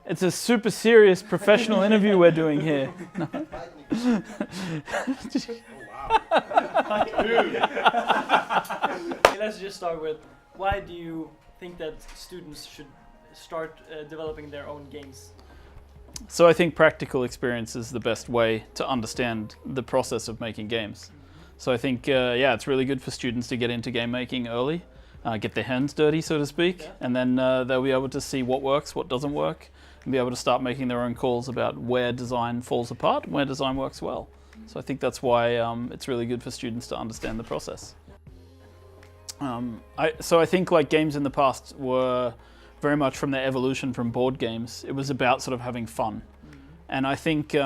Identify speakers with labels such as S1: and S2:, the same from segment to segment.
S1: It's a super serious professional interview we're doing here. No?
S2: Let's just start with, why do you think that students should start developing their own games?
S1: So I think practical experience is the best way to understand the process of making games. So I think, yeah, it's really good for students to get into game making early, get their hands dirty, so to speak,
S2: Yeah.
S1: and then they'll be able to see what works, what doesn't work, and be able to start making their own calls about where design falls apart and where design works well. So I think that's why it's really good for students to understand the process. So I think like games in the past were very much from their evolution from board games. It was about sort of having fun. And I think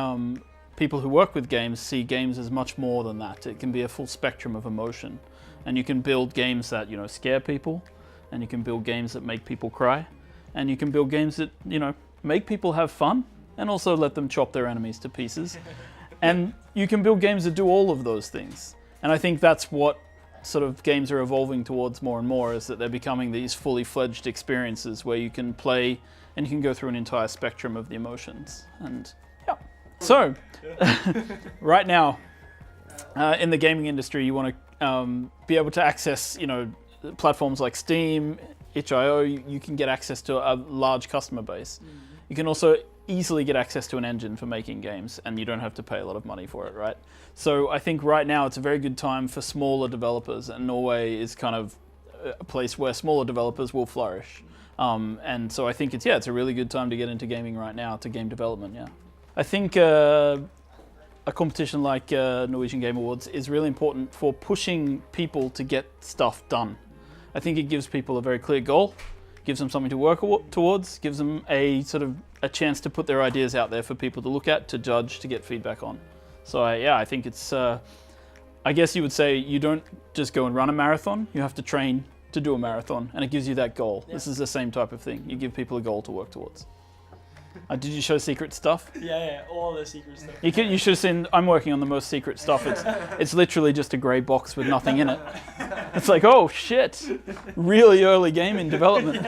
S1: people who work with games see games as much more than that. It can be a full spectrum of emotion. And you can build games that, you know, scare people, and you can build games that make people cry, and you can build games that, you know, make people have fun and also let them chop their enemies to pieces. And you can build games that do all of those things. And I think that's what sort of games are evolving towards more and more, is that they're becoming these fully fledged experiences where you can play and you can go through an entire spectrum of the emotions. And yeah. So, right now, in the gaming industry, you want to be able to access, you know, platforms like Steam, itch.io. You can get access to a large customer base. You can also easily get access to an engine for making games, and you don't have to pay a lot of money for it, right? So I think right now it's a very good time for smaller developers, and Norway is kind of a place where smaller developers will flourish. And so I think it's a really good time to get into gaming right now, to game development, yeah. I think a competition like Norwegian Game Awards is really important for pushing people to get stuff done. I think it gives people a very clear goal, gives them something to work towards, gives them a sort of a chance to put their ideas out there for people to look at, to judge, to get feedback on. So yeah, I think it's, I guess you would say you don't just go and run a marathon, you have to train to do a marathon, and it gives you that goal. Yeah. This is the same type of thing. You give people a goal to work towards. Did you show secret stuff?
S2: Yeah, all the secret stuff.
S1: You should have seen, I'm working on the most secret stuff. It's literally just a grey box with nothing in it. It's like, oh shit, really early game in development.